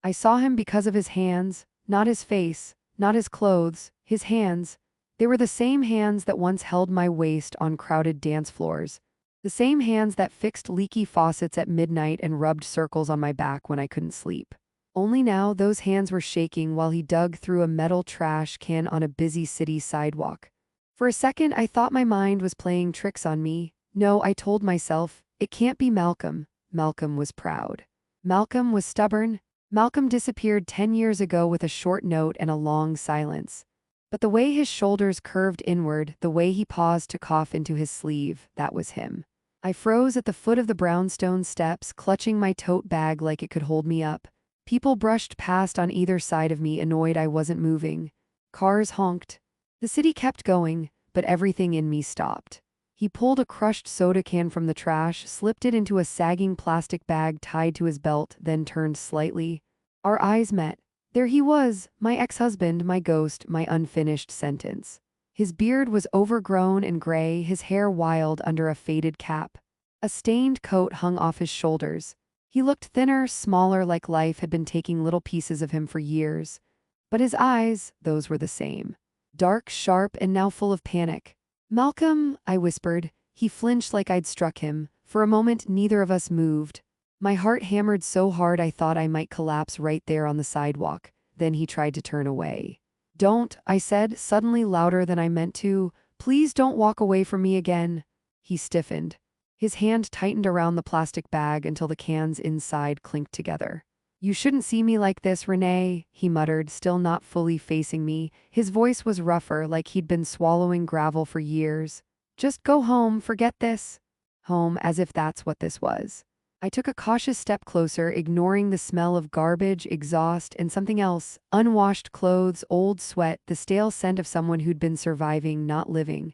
I saw him because of his hands, not his face, not his clothes, his hands. They were the same hands that once held my waist on crowded dance floors. The same hands that fixed leaky faucets at midnight and rubbed circles on my back when I couldn't sleep. Only now those hands were shaking while he dug through a metal trash can on a busy city sidewalk. For a second, I thought my mind was playing tricks on me. No, I told myself, it can't be Malcolm. Malcolm was proud. Malcolm was stubborn. Malcolm disappeared 10 years ago with a short note and a long silence. But the way his shoulders curved inward, the way he paused to cough into his sleeve, that was him. I froze at the foot of the brownstone steps, clutching my tote bag like it could hold me up. People brushed past on either side of me, annoyed I wasn't moving. Cars honked. The city kept going, but everything in me stopped. He pulled a crushed soda can from the trash, slipped it into a sagging plastic bag tied to his belt, then turned slightly. Our eyes met. There he was, my ex-husband, my ghost, my unfinished sentence. His beard was overgrown and gray, his hair wild under a faded cap. A stained coat hung off his shoulders. He looked thinner, smaller, like life had been taking little pieces of him for years. But his eyes, those were the same. Dark, sharp, and now full of panic. "Malcolm," I whispered. He flinched like I'd struck him. For a moment, neither of us moved. My heart hammered so hard I thought I might collapse right there on the sidewalk. Then he tried to turn away. "Don't," I said, suddenly louder than I meant to. "Please don't walk away from me again." He stiffened. His hand tightened around the plastic bag until the cans inside clinked together. "You shouldn't see me like this, Renee," he muttered, still not fully facing me. His voice was rougher, like he'd been swallowing gravel for years. "Just go home, forget this." Home, as if that's what this was. I took a cautious step closer, ignoring the smell of garbage, exhaust, and something else. Unwashed clothes, old sweat, the stale scent of someone who'd been surviving, not living.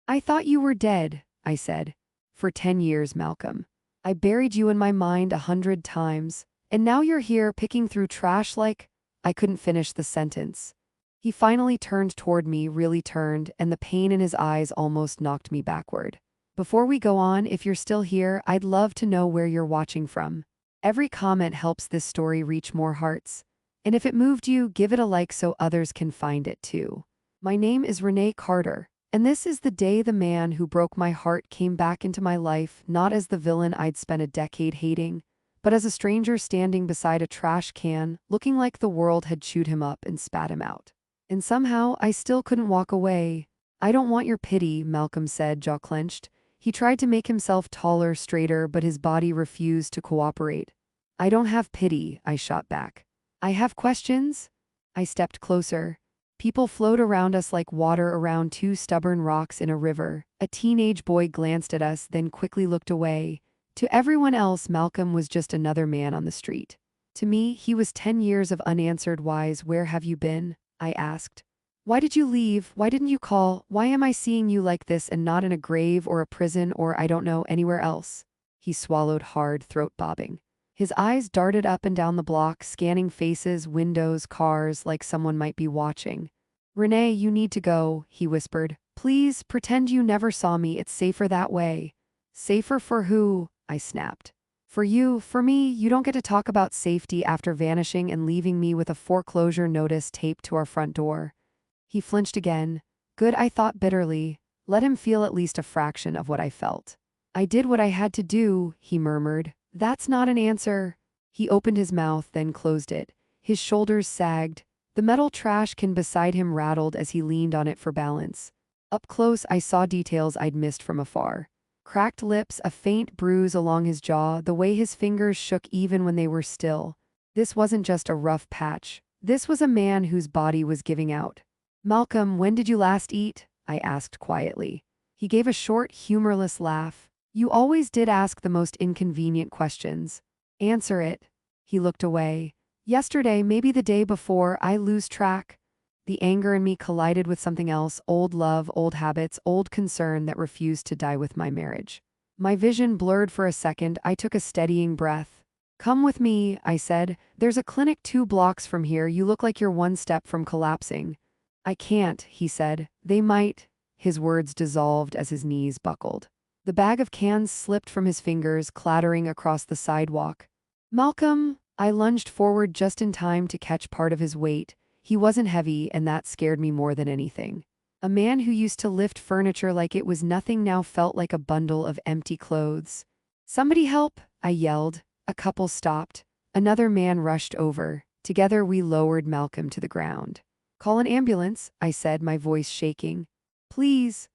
"I thought you were dead," I said. "For 10 years, Malcolm. I buried you in my mind 100 times. And now you're here picking through trash like—" I couldn't finish the sentence. He finally turned toward me, really turned, and the pain in his eyes almost knocked me backward. "Before we go on, if you're still here, I'd love to know where you're watching from. Every comment helps this story reach more hearts. And if it moved you, give it a like so others can find it too. My name is Renee Carter. And this is the day the man who broke my heart came back into my life, not as the villain I'd spent a decade hating, but as a stranger standing beside a trash can, looking like the world had chewed him up and spat him out. And somehow, I still couldn't walk away. "I don't want your pity," Malcolm said, jaw clenched. He tried to make himself taller, straighter, but his body refused to cooperate. "I don't have pity," I shot back. "I have questions." I stepped closer. People flowed around us like water around two stubborn rocks in a river. A teenage boy glanced at us, then quickly looked away. To everyone else, Malcolm was just another man on the street. To me, he was 10 years of unanswered whys. "Where have you been?" I asked. "Why did you leave? Why didn't you call? Why am I seeing you like this and not in a grave or a prison or, I don't know, anywhere else?" He swallowed hard, throat bobbing. His eyes darted up and down the block, scanning faces, windows, cars, like someone might be watching. "Renee, you need to go," he whispered. "Please, pretend you never saw me. It's safer that way." "Safer for who?" I snapped. "For you, for me. You don't get to talk about safety after vanishing and leaving me with a foreclosure notice taped to our front door." He flinched again. Good, I thought bitterly. Let him feel at least a fraction of what I felt. "I did what I had to do," he murmured. "That's not an answer." He opened his mouth, then closed it. His shoulders sagged. The metal trash can beside him rattled as he leaned on it for balance. Up close, I saw details I'd missed from afar. Cracked lips, a faint bruise along his jaw, the way his fingers shook even when they were still. This wasn't just a rough patch. This was a man whose body was giving out. "Malcolm, when did you last eat?" I asked quietly. He gave a short, humorless laugh. "You always did ask the most inconvenient questions. Answer it." He looked away. "Yesterday, maybe the day before, I lose track." The anger in me collided with something else, old love, old habits, old concern that refused to die with my marriage. My vision blurred for a second. I took a steadying breath. "Come with me," I said. "There's a clinic 2 blocks from here. You look like you're one step from collapsing." "I can't," he said. "They might." His words dissolved as his knees buckled. The bag of cans slipped from his fingers, clattering across the sidewalk. "Malcolm," I lunged forward just in time to catch part of his weight. He wasn't heavy, and that scared me more than anything. A man who used to lift furniture like it was nothing now felt like a bundle of empty clothes. "Somebody help!" I yelled. A couple stopped. Another man rushed over. Together we lowered Malcolm to the ground. "Call an ambulance," I said, my voice shaking. "Please."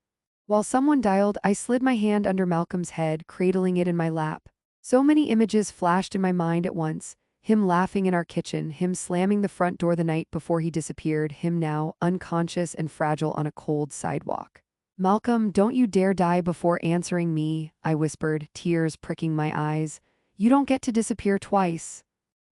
While someone dialed, I slid my hand under Malcolm's head, cradling it in my lap. So many images flashed in my mind at once. Him laughing in our kitchen, him slamming the front door the night before he disappeared, him now, unconscious and fragile on a cold sidewalk. "Malcolm, don't you dare die before answering me," I whispered, tears pricking my eyes. "You don't get to disappear twice."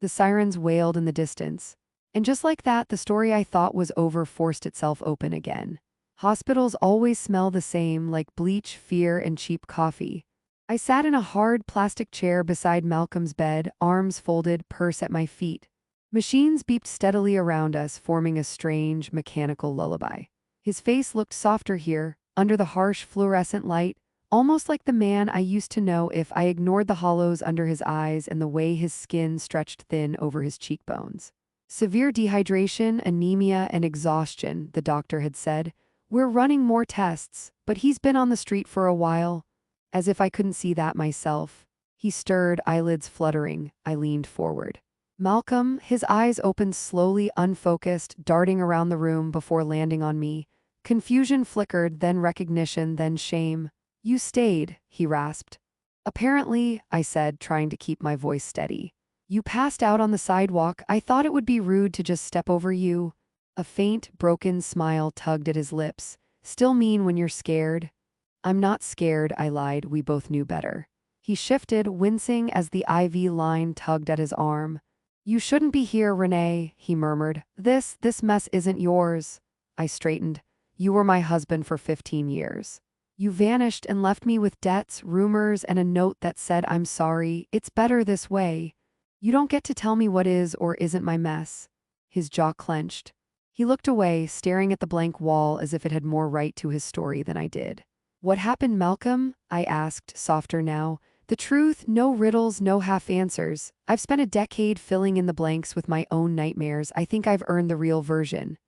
The sirens wailed in the distance. And just like that, the story I thought was over forced itself open again. Hospitals always smell the same, like bleach, fear, and cheap coffee. I sat in a hard plastic chair beside Malcolm's bed, arms folded, purse at my feet. Machines beeped steadily around us, forming a strange, mechanical lullaby. His face looked softer here, under the harsh fluorescent light, almost like the man I used to know if I ignored the hollows under his eyes and the way his skin stretched thin over his cheekbones. "Severe dehydration, anemia, and exhaustion," the doctor had said. "We're running more tests, but he's been on the street for a while." As if I couldn't see that myself. He stirred, eyelids fluttering. I leaned forward. "Malcolm," his eyes opened slowly, unfocused, darting around the room before landing on me. Confusion flickered, then recognition, then shame. "You stayed," he rasped. "Apparently," I said, trying to keep my voice steady. "You passed out on the sidewalk. I thought it would be rude to just step over you." A faint, broken smile tugged at his lips. "Still mean when you're scared." "I'm not scared," I lied. We both knew better. He shifted, wincing as the IV line tugged at his arm. "You shouldn't be here, Renee," he murmured. This mess isn't yours." I straightened. "You were my husband for 15 years. You vanished and left me with debts, rumors, and a note that said I'm sorry. It's better this way. You don't get to tell me what is or isn't my mess." His jaw clenched. He looked away, staring at the blank wall as if it had more right to his story than I did. "What happened, Malcolm?" I asked, softer now. "The truth, no riddles, no half answers. I've spent a decade filling in the blanks with my own nightmares. I think I've earned the real version."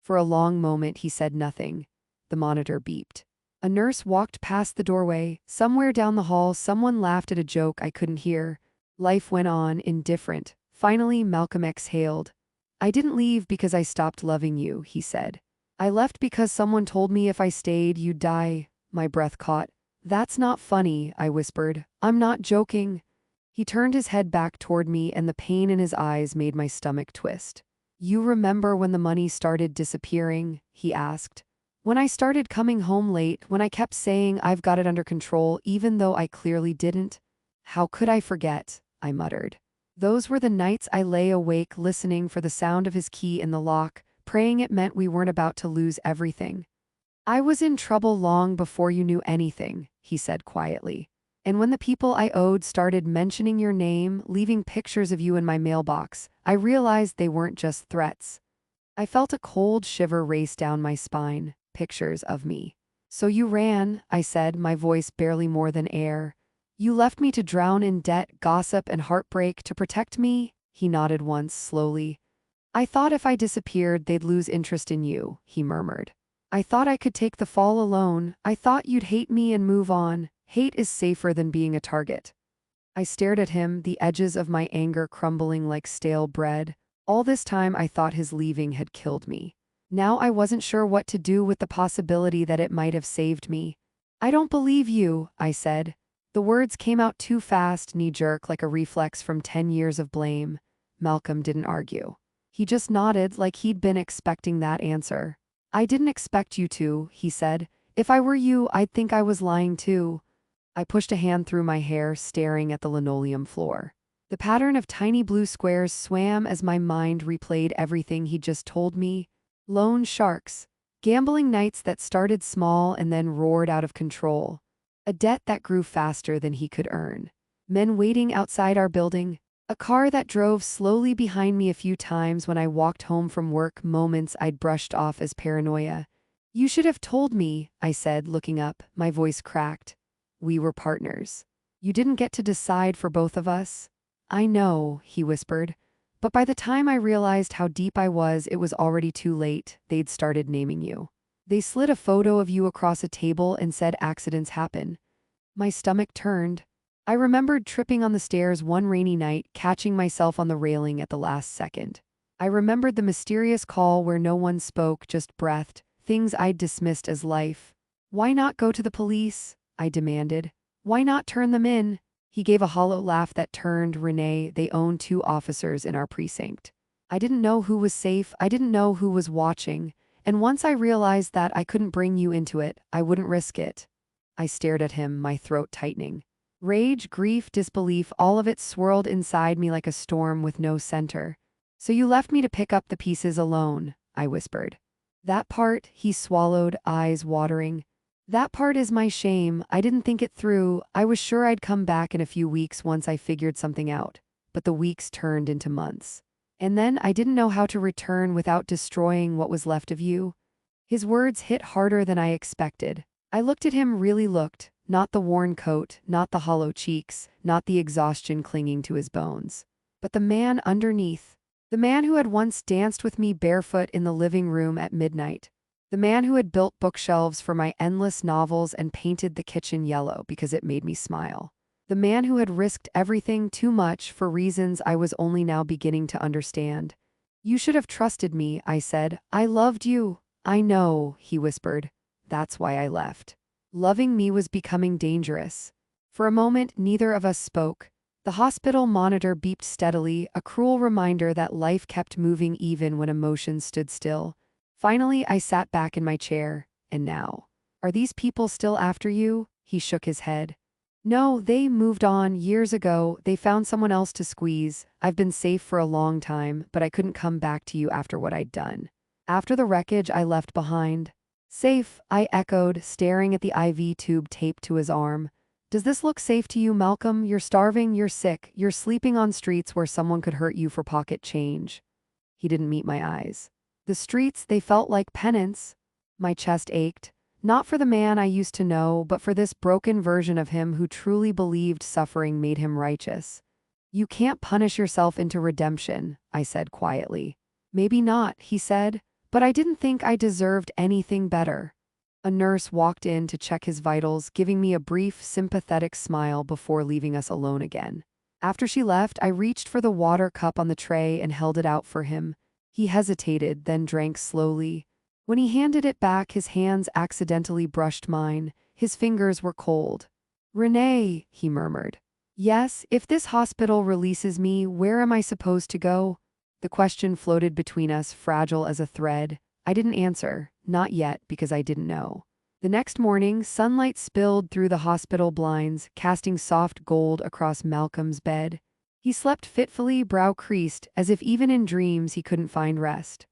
For a long moment he said nothing. The monitor beeped. A nurse walked past the doorway. Somewhere down the hall, someone laughed at a joke I couldn't hear. Life went on, indifferent. Finally, Malcolm exhaled. "I didn't leave because I stopped loving you," he said. "I left because someone told me if I stayed, you'd die." My breath caught. "That's not funny," I whispered. "I'm not joking." He turned his head back toward me, and the pain in his eyes made my stomach twist. "You remember when the money started disappearing?" he asked. "When I started coming home late, when I kept saying I've got it under control even though I clearly didn't?" "How could I forget?" I muttered. "Those were the nights I lay awake listening for the sound of his key in the lock, praying it meant we weren't about to lose everything." "I was in trouble long before you knew anything," he said quietly. "And when the people I owed started mentioning your name, leaving pictures of you in my mailbox, I realized they weren't just threats." I felt a cold shiver race down my spine. Pictures of me. "So you ran," I said, my voice barely more than air. "You left me to drown in debt, gossip, and heartbreak to protect me?" He nodded once, slowly. "I thought if I disappeared, they'd lose interest in you," he murmured. "I thought I could take the fall alone. I thought you'd hate me and move on. Hate is safer than being a target." I stared at him, the edges of my anger crumbling like stale bread. All this time I thought his leaving had killed me. Now I wasn't sure what to do with the possibility that it might have saved me. "I don't believe you," I said. The words came out too fast, knee-jerk, like a reflex from 10 years of blame. Malcolm didn't argue. He just nodded like he'd been expecting that answer. "I didn't expect you to," he said. "If I were you, I'd think I was lying too." I pushed a hand through my hair, staring at the linoleum floor. The pattern of tiny blue squares swam as my mind replayed everything he'd just told me. Loan sharks. Gambling nights that started small and then roared out of control. A debt that grew faster than he could earn. Men waiting outside our building. A car that drove slowly behind me a few times when I walked home from work, moments I'd brushed off as paranoia. "You should have told me," I said, looking up, my voice cracked. "We were partners. You didn't get to decide for both of us." I know, he whispered. But by the time I realized how deep I was, it was already too late. They'd started naming you. They slid a photo of you across a table and said accidents happen. My stomach turned. I remembered tripping on the stairs one rainy night, catching myself on the railing at the last second. I remembered the mysterious call where no one spoke, just breathed, things I'd dismissed as life. Why not go to the police? I demanded. Why not turn them in? He gave a hollow laugh that turned. Renee, they own 2 officers in our precinct. I didn't know who was safe, I didn't know who was watching, and once I realized that I couldn't bring you into it, I wouldn't risk it. I stared at him, my throat tightening. Rage, grief, disbelief, all of it swirled inside me like a storm with no center. So you left me to pick up the pieces alone, I whispered. That part, he swallowed, eyes watering. That part is my shame. I didn't think it through. I was sure I'd come back in a few weeks once I figured something out. But the weeks turned into months. And then I didn't know how to return without destroying what was left of you. His words hit harder than I expected. I looked at him, really looked, not the worn coat, not the hollow cheeks, not the exhaustion clinging to his bones, but the man underneath. The man who had once danced with me barefoot in the living room at midnight. The man who had built bookshelves for my endless novels and painted the kitchen yellow because it made me smile. The man who had risked everything too much for reasons I was only now beginning to understand. You should have trusted me, I said. I loved you. I know, he whispered. That's why I left. Loving me was becoming dangerous. For a moment, neither of us spoke. The hospital monitor beeped steadily, a cruel reminder that life kept moving even when emotions stood still. Finally, I sat back in my chair. And now? Are these people still after you? He shook his head. No, they moved on years ago. They found someone else to squeeze. I've been safe for a long time, but I couldn't come back to you after what I'd done. After the wreckage I left behind. Safe, I echoed, staring at the IV tube taped to his arm. Does this look safe to you, Malcolm? You're starving, you're sick, you're sleeping on streets where someone could hurt you for pocket change. He didn't meet my eyes. The streets, they felt like penance. My chest ached, not for the man I used to know, but for this broken version of him who truly believed suffering made him righteous. You can't punish yourself into redemption, I said quietly. Maybe not, he said, but I didn't think I deserved anything better. A nurse walked in to check his vitals, giving me a brief, sympathetic smile before leaving us alone again. After she left, I reached for the water cup on the tray and held it out for him. He hesitated, then drank slowly. When he handed it back, his hands accidentally brushed mine. His fingers were cold. Renee, he murmured. Yes, if this hospital releases me, where am I supposed to go? The question floated between us, fragile as a thread. I didn't answer, not yet, because I didn't know. The next morning, sunlight spilled through the hospital blinds, casting soft gold across Malcolm's bed. He slept fitfully, brow creased, as if even in dreams he couldn't find rest.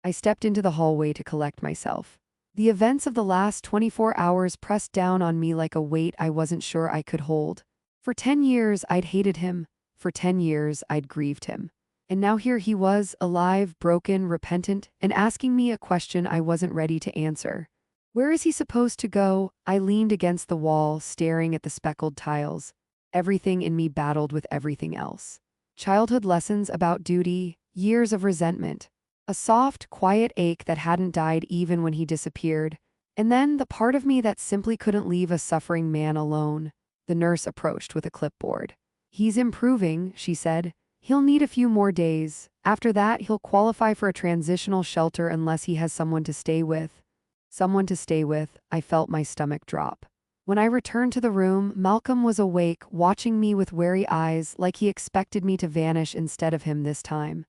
I stepped into the hallway to collect myself. The events of the last 24 hours pressed down on me like a weight I wasn't sure I could hold. For 10 years, I'd hated him. For 10 years, I'd grieved him. And now here he was, alive, broken, repentant, and asking me a question I wasn't ready to answer. Where is he supposed to go? I leaned against the wall, staring at the speckled tiles. Everything in me battled with everything else. Childhood lessons about duty, years of resentment. A soft, quiet ache that hadn't died even when he disappeared. And then the part of me that simply couldn't leave a suffering man alone. The nurse approached with a clipboard. He's improving, she said. He'll need a few more days. After that, he'll qualify for a transitional shelter unless he has someone to stay with. Someone to stay with, I felt my stomach drop. When I returned to the room, Malcolm was awake, watching me with wary eyes like he expected me to vanish instead of him this time.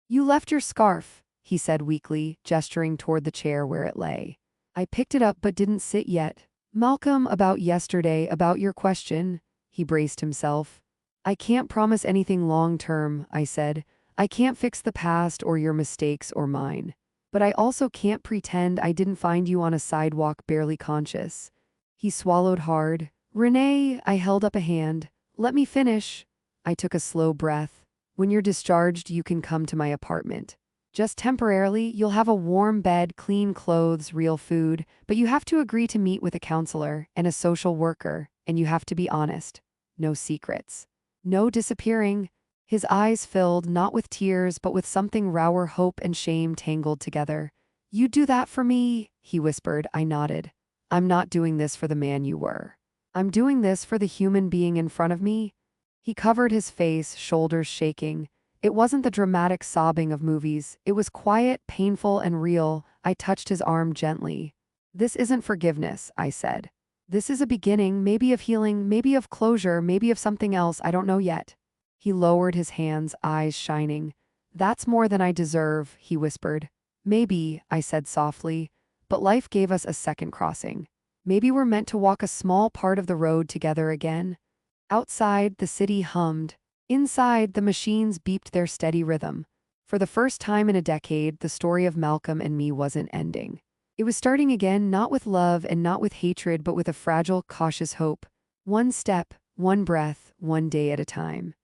You left your scarf, he said weakly, gesturing toward the chair where it lay. I picked it up but didn't sit yet. Malcolm, about yesterday, about your question, he braced himself. I can't promise anything long-term, I said. I can't fix the past or your mistakes or mine. But I also can't pretend I didn't find you on a sidewalk barely conscious. He swallowed hard. Renee, I held up a hand. Let me finish. I took a slow breath. When you're discharged, you can come to my apartment. Just temporarily, you'll have a warm bed, clean clothes, real food, but you have to agree to meet with a counselor and a social worker, and you have to be honest. No secrets. No disappearing. His eyes filled not with tears but with something rawer, hope and shame tangled together. "You do that for me?" he whispered. I nodded. "I'm not doing this for the man you were. I'm doing this for the human being in front of me." He covered his face, shoulders shaking. It wasn't the dramatic sobbing of movies. It was quiet, painful, and real. I touched his arm gently. "This isn't forgiveness," I said. "This is a beginning, maybe of healing, maybe of closure, maybe of something else, I don't know yet." He lowered his hands, eyes shining. "That's more than I deserve," he whispered. "Maybe," I said softly, "but life gave us a second crossing. Maybe we're meant to walk a small part of the road together again." Outside, the city hummed. Inside, the machines beeped their steady rhythm. For the first time in a decade, the story of Malcolm and me wasn't ending. It was starting again, not with love and not with hatred, but with a fragile, cautious hope. One step, one breath, one day at a time.